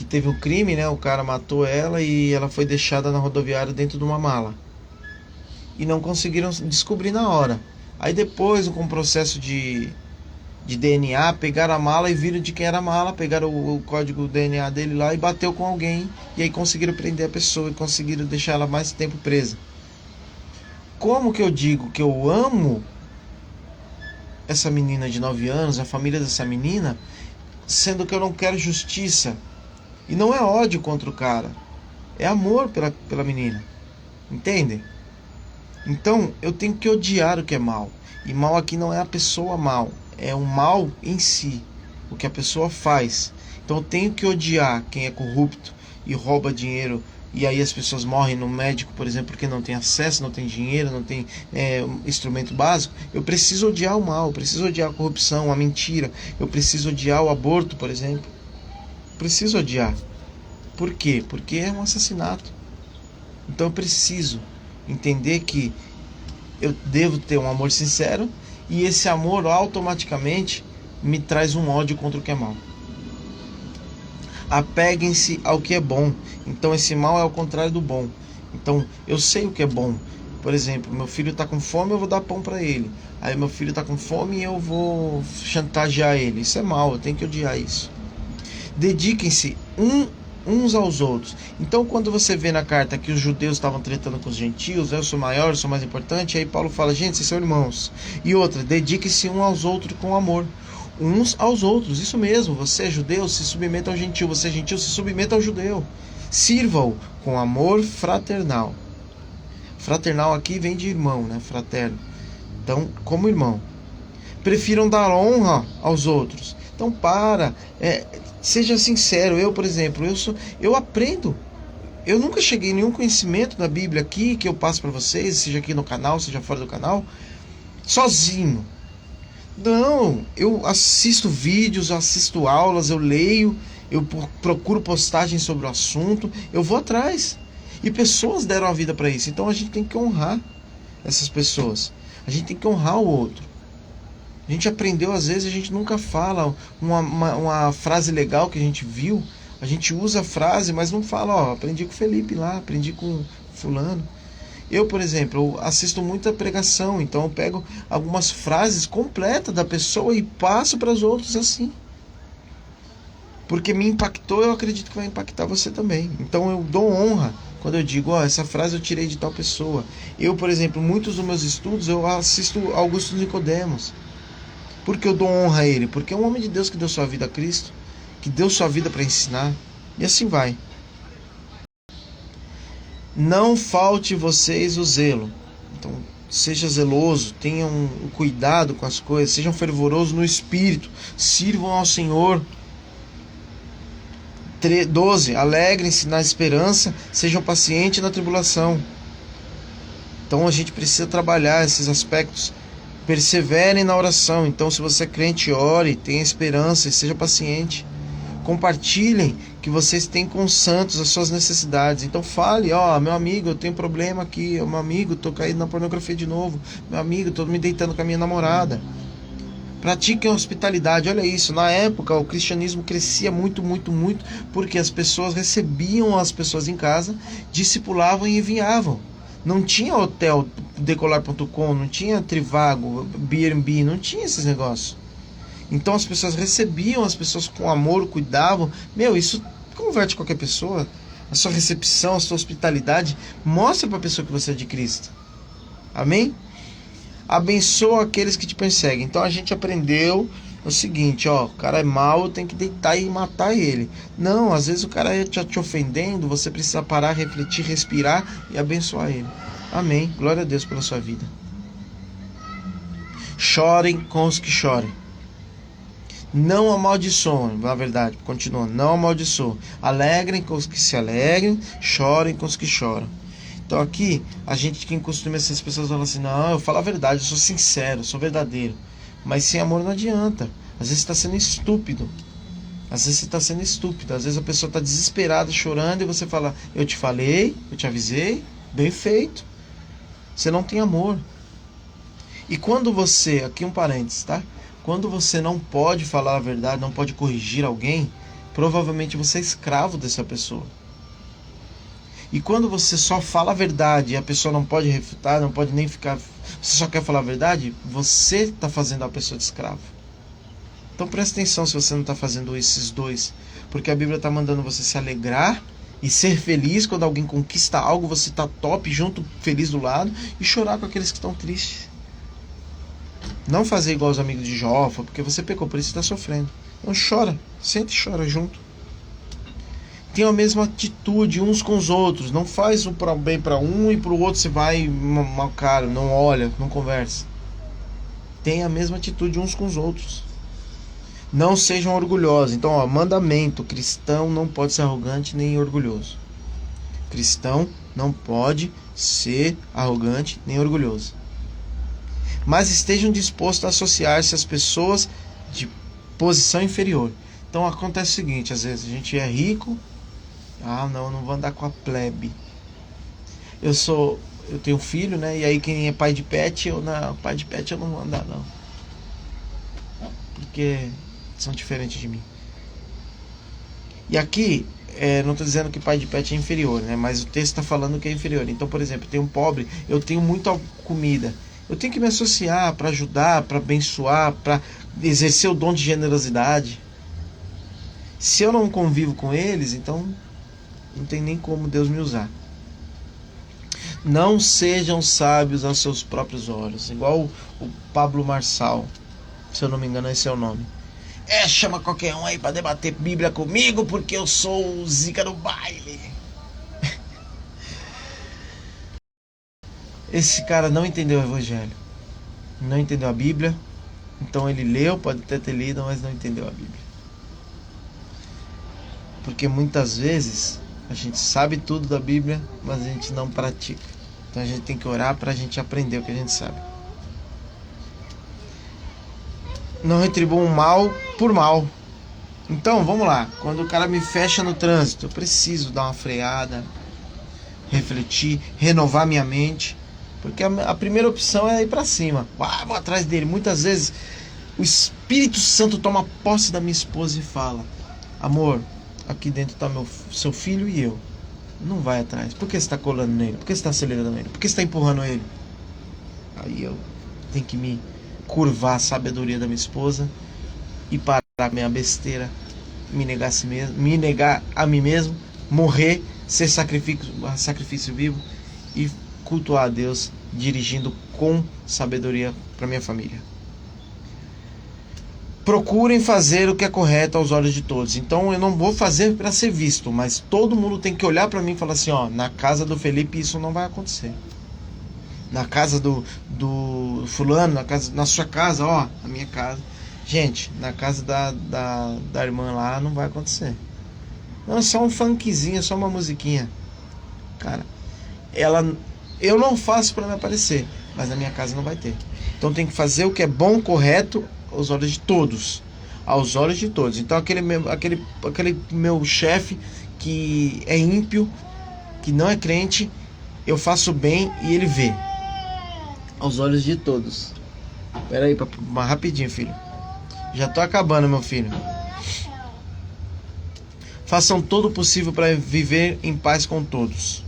teve um crime, né? O cara matou ela e ela foi deixada na rodoviária dentro de uma mala. E não conseguiram descobrir na hora. Aí depois, com o processo de DNA, pegaram a mala e viram de quem era a mala, pegaram o código DNA dele lá e bateu com alguém. E aí conseguiram prender a pessoa e conseguiram deixar ela mais tempo presa. Como que eu digo que eu amo essa menina de 9 anos, a família dessa menina, sendo que eu não quero justiça? E não é ódio contra o cara, é amor pela menina. Entendem? Então eu tenho que odiar o que é mal. E mal aqui não é a pessoa mal, é o mal em si, o que a pessoa faz. Então eu tenho que odiar quem é corrupto e rouba dinheiro. E aí as pessoas morrem no médico, por exemplo, porque não tem acesso, não tem dinheiro, não tem instrumento básico. Eu preciso odiar o mal, eu preciso odiar a corrupção, a mentira. Eu preciso odiar o aborto, por exemplo. Preciso odiar. Por quê? Porque é um assassinato. Então eu preciso entender que eu devo ter um amor sincero, e esse amor automaticamente me traz um ódio contra o que é mal. Apeguem-se ao que é bom. Então esse mal é ao contrário do bom. Então eu sei o que é bom. Por exemplo, meu filho está com fome, eu vou dar pão para ele. Aí meu filho está com fome e eu vou chantagear ele. Isso é mal, eu tenho que odiar isso. Dediquem-se uns aos outros. Então quando você vê na carta que os judeus estavam tretando com os gentios, eu sou maior, eu sou mais importante, aí Paulo fala, gente, vocês são irmãos. E outra, dediquem-se uns aos outros com amor. Uns aos outros, isso mesmo. Você é judeu, se submeta ao gentil. Você é gentil, se submeta ao judeu. Sirva-o com amor fraternal. Fraternal aqui vem de irmão, né? Fraterno. Então, como irmão. Prefiram dar honra aos outros. Então, seja sincero. Eu, por exemplo, eu aprendo. Eu nunca cheguei a nenhum conhecimento da Bíblia aqui que eu passo para vocês, seja aqui no canal, seja fora do canal, sozinho. Não, eu assisto vídeos, eu assisto aulas, eu leio, eu procuro postagens sobre o assunto, eu vou atrás. E pessoas deram a vida para isso, então a gente tem que honrar essas pessoas. A gente tem que honrar o outro. A gente aprendeu, às vezes, a gente nunca fala uma frase legal que a gente viu, a gente usa a frase, mas não fala, aprendi com o Felipe lá, aprendi com fulano. Eu, por exemplo, eu assisto muita pregação, então eu pego algumas frases completas da pessoa e passo para os outros assim. Porque me impactou, eu acredito que vai impactar você também. Então eu dou honra quando eu digo, essa frase eu tirei de tal pessoa. Eu, por exemplo, muitos dos meus estudos, eu assisto Augusto Nicodemos. Porque eu dou honra a ele? Porque é um homem de Deus que deu sua vida a Cristo, que deu sua vida para ensinar, e assim vai. Não falte vocês o zelo. Então, seja zeloso, tenham um cuidado com as coisas, sejam fervorosos no espírito, sirvam ao Senhor. 12. Alegrem-se na esperança, sejam pacientes na tribulação. Então a gente precisa trabalhar esses aspectos. Perseverem na oração. Então, se você é crente, ore, tenha esperança e seja paciente. Compartilhem que vocês têm com os santos as suas necessidades. Então fale, meu amigo, eu tenho problema aqui, meu amigo, tô caído na pornografia de novo, meu amigo, tô me deitando com a minha namorada. Pratiquem hospitalidade. Olha isso, na época o cristianismo crescia muito, porque as pessoas recebiam as pessoas em casa, discipulavam e enviavam. Não tinha hotel decolar.com, não tinha Trivago, B&B, não tinha esses negócios. Então as pessoas recebiam as pessoas com amor, cuidavam. Isso converte qualquer pessoa. A sua recepção, a sua hospitalidade mostra para a pessoa que você é de Cristo. Amém? Abençoa aqueles que te perseguem. Então a gente aprendeu o seguinte, o cara é mau, tem que deitar e matar ele. Não, às vezes o cara está te ofendendo, você precisa parar, refletir, respirar e abençoar ele. Amém. Glória a Deus pela sua vida. Chorem com os que chorem. Não amaldiçoem, na verdade, continua, não amaldiçoem. Alegrem com os que se alegrem, chorem com os que choram. Então aqui, a gente que costuma essas pessoas falam assim, não, eu falo a verdade, eu sou sincero, eu sou verdadeiro. Mas sem amor não adianta. Às vezes você está sendo estúpido. Às vezes a pessoa está desesperada, chorando, e você fala, eu te falei, eu te avisei, bem feito. Você não tem amor. E quando você, aqui um parênteses, tá? Quando você não pode falar a verdade, não pode corrigir alguém, provavelmente você é escravo dessa pessoa. E quando você só fala a verdade e a pessoa não pode refutar, não pode nem ficar... Você só quer falar a verdade, você está fazendo a pessoa de escravo. Então presta atenção se você não está fazendo esses dois. Porque a Bíblia está mandando você se alegrar e ser feliz quando alguém conquista algo, você está top, junto, feliz do lado, e chorar com aqueles que estão tristes. Não fazer igual os amigos de Jó, porque você pecou, por isso está sofrendo. Então chora, sente e chora junto. Tenham a mesma atitude uns com os outros. Não faz o bem para um e para o outro você vai mal caro, não olha, não conversa. Tenha a mesma atitude uns com os outros. Não sejam orgulhosos. Então, mandamento: cristão não pode ser arrogante nem orgulhoso. Cristão não pode ser arrogante nem orgulhoso. Mas estejam dispostos a associar-se às pessoas de posição inferior. Então acontece o seguinte, às vezes a gente é rico, não vou andar com a plebe. Eu tenho um filho, né? E aí quem é pai de pet, pai de pet eu não vou andar não. Porque são diferentes de mim. E aqui, não estou dizendo que pai de pet é inferior, né? Mas o texto está falando que é inferior. Então, por exemplo, tem um pobre, eu tenho muita comida. Eu tenho que me associar para ajudar, para abençoar, para exercer o dom de generosidade. Se eu não convivo com eles, então não tem nem como Deus me usar. Não sejam sábios aos seus próprios olhos. Igual o Pablo Marçal, se eu não me engano esse é o nome. Chama qualquer um aí para debater Bíblia comigo, porque eu sou o zica do baile. Esse cara não entendeu o Evangelho, não entendeu a Bíblia. Então ele leu, pode até ter lido, mas não entendeu a Bíblia. Porque muitas vezes a gente sabe tudo da Bíblia, mas a gente não pratica. Então a gente tem que orar para a gente aprender o que a gente sabe. Não retribuam mal por mal. Então vamos lá, quando o cara me fecha no trânsito, eu preciso dar uma freada, refletir, renovar minha mente. Porque a primeira opção é ir para cima. Vou atrás dele. Muitas vezes o Espírito Santo toma posse da minha esposa e fala: amor, aqui dentro está seu filho e eu. Não vai atrás. Por que você está colando nele? Por que você está acelerando ele? Por que você está empurrando ele? Aí eu tenho que me curvar a sabedoria da minha esposa e parar com a minha besteira, me negar a si mesmo, me negar a mim mesmo, morrer, ser sacrifício vivo e cultuar a Deus, dirigindo com sabedoria para minha família. procurem fazer o que é correto aos olhos de todos. Então eu não vou fazer para ser visto, mas todo mundo tem que olhar para mim e falar assim, ó, na casa do Felipe isso não vai acontecer. Na casa do fulano, na sua casa, ó, na minha casa. Gente, na casa da irmã lá não vai acontecer. Não, é só um funkzinho, é só uma musiquinha. Cara, eu não faço para me aparecer, mas na minha casa não vai ter. Então tem que fazer o que é bom, correto, aos olhos de todos. Aos olhos de todos. Então aquele meu chefe que é ímpio, que não é crente, eu faço bem e ele vê. Aos olhos de todos. Pera aí, rapidinho, filho. Já tô acabando, meu filho. Façam todo o possível para viver em paz com todos.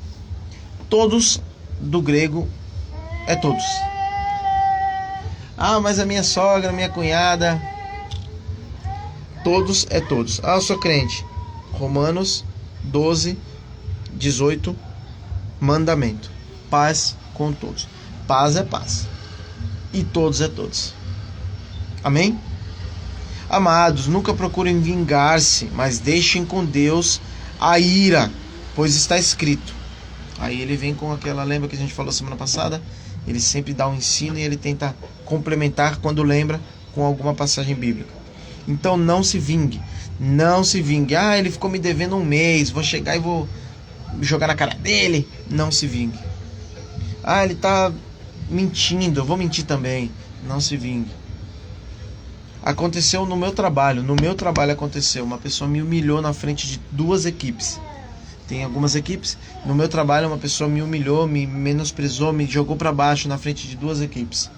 Todos, do grego, é todos. Ah, mas a minha sogra, a minha cunhada. Todos é todos. Ah, eu sou crente. Romanos 12, 18. Mandamento. Paz com todos. Paz é paz. E todos é todos. Amém? Amados, nunca procurem vingar-se, mas deixem com Deus a ira, pois está escrito. Aí ele vem com aquela, lembra que a gente falou semana passada? Ele sempre dá um ensino e ele tenta complementar quando lembra com alguma passagem bíblica. Então não se vingue. Não se vingue. Ah, ele ficou me devendo um mês, vou chegar e vou jogar na cara dele. Não se vingue. Ah, ele está mentindo, eu vou mentir também. Não se vingue. Aconteceu no meu trabalho aconteceu. Uma pessoa me humilhou na frente de 2 equipes. Tem algumas equipes. No meu trabalho uma pessoa me humilhou, me menosprezou, me jogou para baixo na frente de 2 equipes.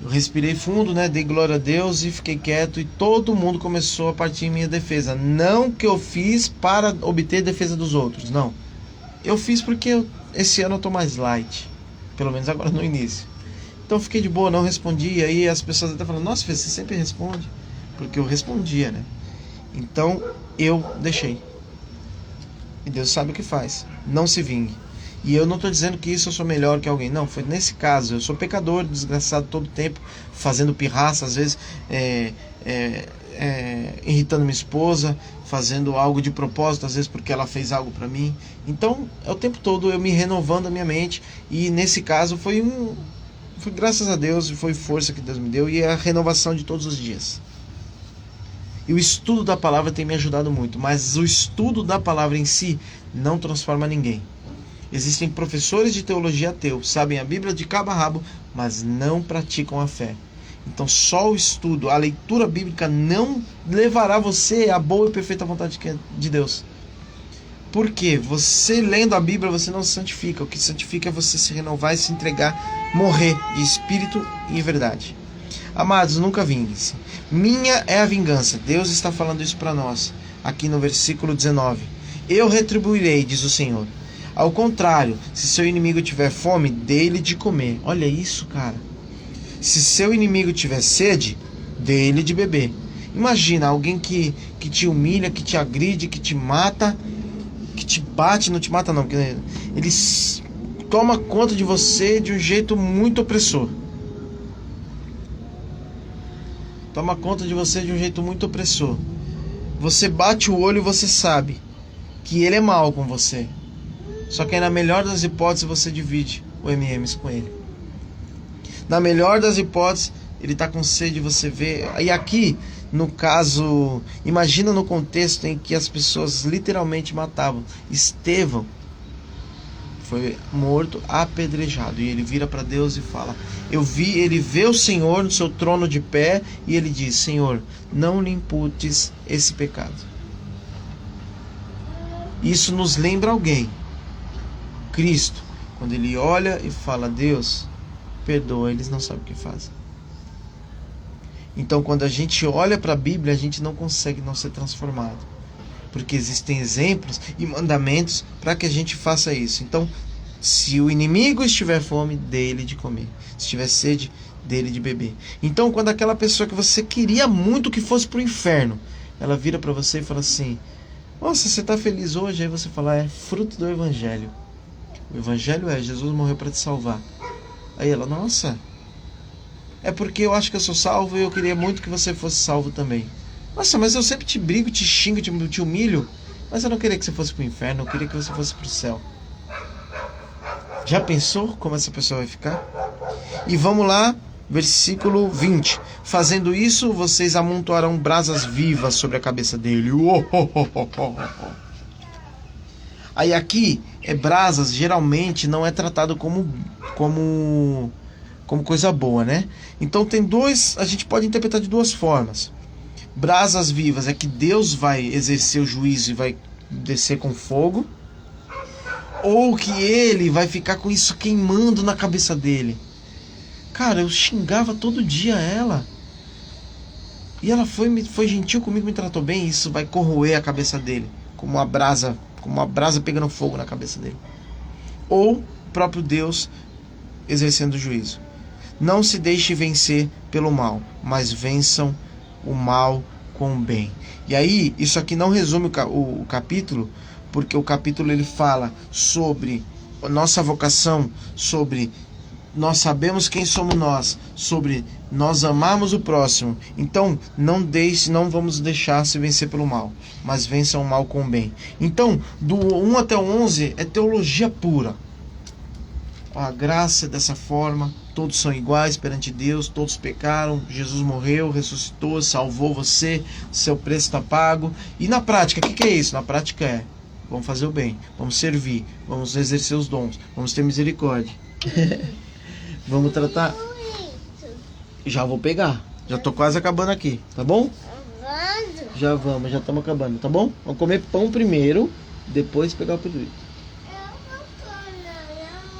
Eu respirei fundo, né? Dei glória a Deus e fiquei quieto. E todo mundo começou a partir em minha defesa. Não que eu fiz para obter defesa dos outros, não. Eu fiz porque esse ano eu tô mais light. Pelo menos agora no início. Então eu fiquei de boa, não respondi. E aí as pessoas até falam, nossa, você sempre responde. Porque eu respondia, né? Então eu deixei. E Deus sabe o que faz. Não se vingue. E eu não estou dizendo que isso eu sou melhor que alguém. Não, foi nesse caso. Eu sou pecador, desgraçado todo tempo, fazendo pirraça, às vezes irritando minha esposa, fazendo algo de propósito, às vezes porque ela fez algo para mim. Então, é o tempo todo eu me renovando a minha mente. E nesse caso foi graças a Deus, foi força que Deus me deu e é a renovação de todos os dias. E o estudo da palavra tem me ajudado muito, mas o estudo da palavra em si não transforma ninguém. Existem professores de teologia ateus, sabem a Bíblia de cabo a rabo, mas não praticam a fé. Então só o estudo, a leitura bíblica não levará você à boa e perfeita vontade de Deus. Por quê? Você lendo a Bíblia, você não se santifica. O que santifica é você se renovar e se entregar, morrer de espírito e verdade. Amados, nunca vinguem-se. Minha é a vingança. Deus está falando isso para nós, aqui no versículo 19. Eu retribuirei, diz o Senhor. Ao contrário, se seu inimigo tiver fome, dê-lhe de comer. Olha isso, cara. Se seu inimigo tiver sede, dê-lhe de beber. Imagina alguém que te humilha, que te agride, que te mata, que te bate, não te mata não, porque ele toma conta de você de um jeito muito opressor. Toma conta de você de um jeito muito opressor. Você bate o olho e você sabe que ele é mal com você. Só que aí, na melhor das hipóteses, você divide o M&M's com ele. Na melhor das hipóteses, ele está com sede, você vê. E aqui, no caso, imagina no contexto em que as pessoas literalmente matavam. Estevão foi morto, apedrejado. E ele vira para Deus e fala: ele vê o Senhor no seu trono de pé e ele diz: Senhor, não lhe imputes esse pecado. Isso nos lembra alguém. Cristo, quando ele olha e fala: Deus, perdoa, eles não sabem o que fazem. Então, quando a gente olha para a Bíblia, a gente não consegue não ser transformado, porque existem exemplos e mandamentos para que a gente faça isso. Então, se o inimigo estiver fome, dê-lhe de comer. Se tiver sede, dê-lhe de beber. Então, quando aquela pessoa que você queria muito que fosse para o inferno, ela vira para você e fala assim: nossa, você está feliz hoje? Aí você fala: é fruto do Evangelho. O Evangelho é: Jesus morreu para te salvar. Aí ela: nossa, é porque eu acho que eu sou salvo e eu queria muito que você fosse salvo também. Nossa, mas eu sempre te brigo, te xingo, te humilho, mas eu não queria que você fosse pro inferno, eu queria que você fosse pro céu. Já pensou como essa pessoa vai ficar? E vamos lá, versículo 20. Fazendo isso, vocês amontoarão brasas vivas sobre a cabeça dele. Aí aqui, brasas geralmente não é tratado como coisa boa, né? Então a gente pode interpretar de duas formas. Brasas vivas é que Deus vai exercer o juízo e vai descer com fogo, ou que ele vai ficar com isso queimando na cabeça dele. Cara, eu xingava todo dia ela. E ela foi gentil comigo, me tratou bem. Isso vai corroer a cabeça dele. Como uma brasa pegando fogo na cabeça dele. Ou o próprio Deus exercendo o juízo. Não se deixe vencer pelo mal, mas vençam o mal com o bem. E aí, isso aqui não resume o capítulo, porque o capítulo ele fala sobre a nossa vocação, sobre nós sabemos quem somos nós, sobre nós amarmos o próximo. Então, não vamos deixar se vencer pelo mal, mas vençam o mal com o bem. Então, do 1 até o 11 é teologia pura. A graça é dessa forma, todos são iguais perante Deus, todos pecaram, Jesus morreu, ressuscitou, salvou você, seu preço está pago. E na prática, o que é isso? Na prática vamos fazer o bem, vamos servir, vamos exercer os dons, vamos ter misericórdia. Vamos tratar. Já vou pegar. Já tô quase acabando aqui, tá bom? Já estamos acabando, tá bom? Vamos comer pão primeiro, depois pegar o pirulito.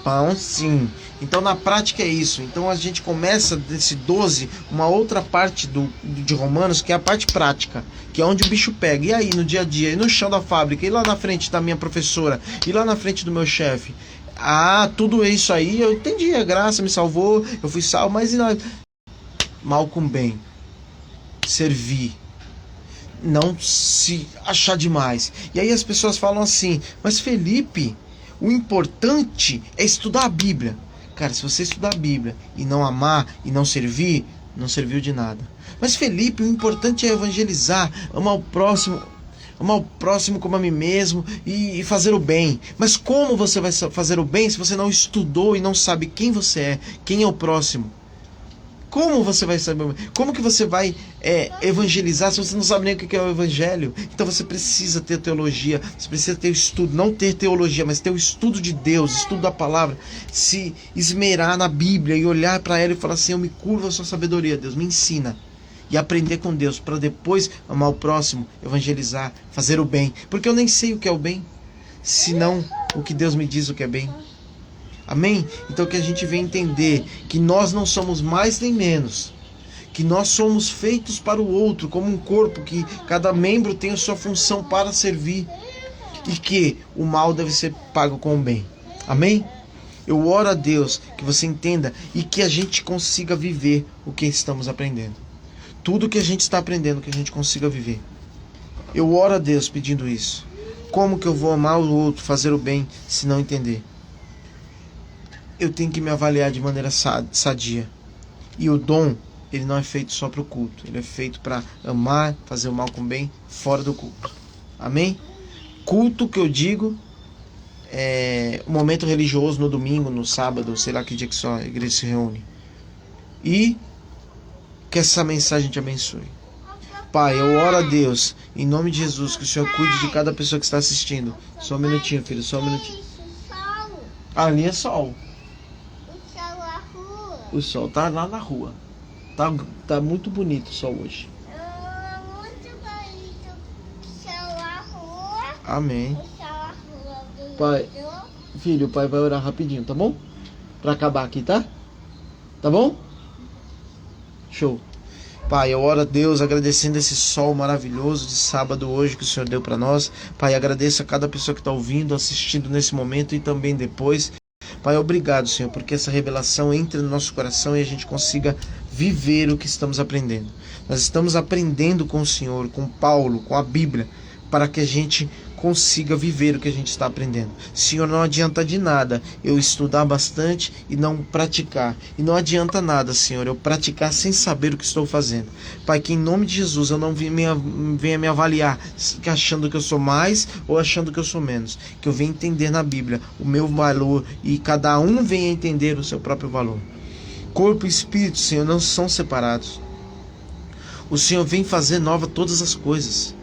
Pão sim. Então na prática é isso. Então a gente começa desse 12, uma outra parte de Romanos, que é a parte prática, que é onde o bicho pega. E aí no dia a dia, e no chão da fábrica, e lá na frente da minha professora, e lá na frente do meu chefe. Tudo isso aí, eu entendi, a graça me salvou, eu fui salvo, mas mal com bem, servir, não se achar demais. E aí as pessoas falam assim, mas Felipe, o importante é estudar a Bíblia. Cara, se você estudar a Bíblia e não amar e não servir, não serviu de nada. Mas Felipe, o importante é evangelizar, amar o próximo como a mim mesmo e fazer o bem. Mas como você vai fazer o bem se você não estudou e não sabe quem você é, quem é o próximo? Como você vai saber? Como que você vai evangelizar se você não sabe nem o que é o evangelho? Então você precisa ter teologia, você precisa ter o estudo, não ter teologia, mas ter o estudo de Deus, estudo da palavra, se esmerar na Bíblia e olhar para ela e falar assim, eu me curvo à sua sabedoria, Deus, me ensina. E aprender com Deus, para depois amar o próximo, evangelizar, fazer o bem. Porque eu nem sei o que é o bem, senão o que Deus me diz o que é bem. Amém? Então que a gente venha entender que nós não somos mais nem menos, que nós somos feitos para o outro, como um corpo, que cada membro tem a sua função para servir, e que o mal deve ser pago com o bem. Amém? Eu oro a Deus que você entenda e que a gente consiga viver o que estamos aprendendo. Tudo que a gente está aprendendo, que a gente consiga viver. Eu oro a Deus pedindo isso. Como que eu vou amar o outro, fazer o bem, se não entender? Eu tenho que me avaliar de maneira sadia. E o dom, ele não é feito só para o culto. Ele é feito para amar, fazer o mal com o bem, fora do culto. Amém? Culto que eu digo é o momento religioso no domingo, no sábado, sei lá que dia que só a igreja se reúne. E que essa mensagem te abençoe. Pai, eu oro a Deus, em nome de Jesus, que o Senhor cuide de cada pessoa que está assistindo. Só um minutinho, filho, só um minutinho. Ali é sol. O sol tá lá na rua. Tá muito bonito o sol hoje. Muito bonito o sol na rua. Amém. O sol na rua. Pai, filho, o pai vai orar rapidinho, tá bom? Pra acabar aqui, tá? Tá bom? Show. Pai, eu oro a Deus agradecendo esse sol maravilhoso de sábado hoje que o Senhor deu para nós. Pai, agradeço a cada pessoa que está ouvindo, assistindo nesse momento e também depois. Pai, obrigado, Senhor, porque essa revelação entre no nosso coração e a gente consiga viver o que estamos aprendendo. Nós estamos aprendendo com o Senhor, com Paulo, com a Bíblia, para que a gente consiga viver o que a gente está aprendendo. Senhor, não adianta de nada eu estudar bastante e não praticar. E não adianta nada, Senhor, eu praticar sem saber o que estou fazendo. Pai, que em nome de Jesus eu não venha me avaliar achando que eu sou mais ou achando que eu sou menos. Que eu venha entender na Bíblia o meu valor e cada um venha entender o seu próprio valor. Corpo e espírito, Senhor, não são separados. O Senhor vem fazer nova todas as coisas.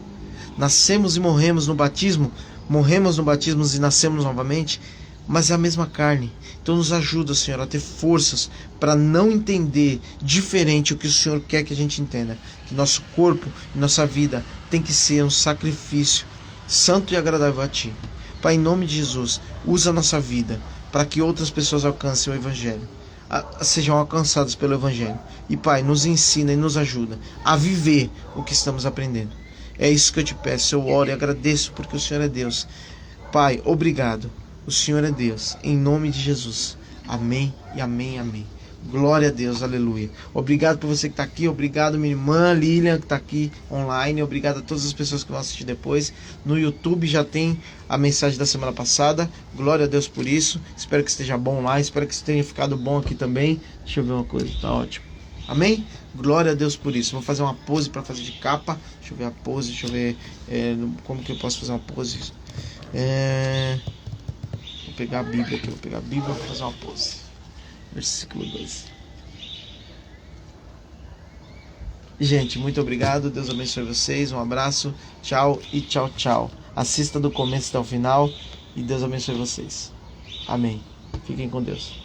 Nascemos e morremos no batismo e nascemos novamente, mas é a mesma carne. Então nos ajuda, Senhor, a ter forças para não entender diferente o que o Senhor quer que a gente entenda. Que nosso corpo e nossa vida tem que ser um sacrifício santo e agradável a Ti. Pai, em nome de Jesus, usa a nossa vida para que outras pessoas alcancem o Evangelho, sejam alcançadas pelo Evangelho. E Pai, nos ensina e nos ajuda a viver o que estamos aprendendo. É isso que eu te peço, eu oro e agradeço porque o Senhor é Deus. Pai, obrigado. O Senhor é Deus. Em nome de Jesus. Amém e amém, amém. Glória a Deus, aleluia. Obrigado por você que está aqui. Obrigado, minha irmã Lilian, que está aqui online. Obrigado a todas as pessoas que vão assistir depois. No YouTube já tem a mensagem da semana passada. Glória a Deus por isso. Espero que esteja bom lá. Espero que tenha ficado bom aqui também. Deixa eu ver uma coisa, tá ótimo. Amém? Glória a Deus por isso. Vou fazer uma pose para fazer de capa. Deixa eu ver a pose. Deixa eu ver como que eu posso fazer uma pose. Vou pegar a Bíblia aqui. Vou fazer uma pose. Versículo 2. Gente, muito obrigado. Deus abençoe vocês. Um abraço. Tchau e tchau, tchau. Assista do começo até o final. E Deus abençoe vocês. Amém. Fiquem com Deus.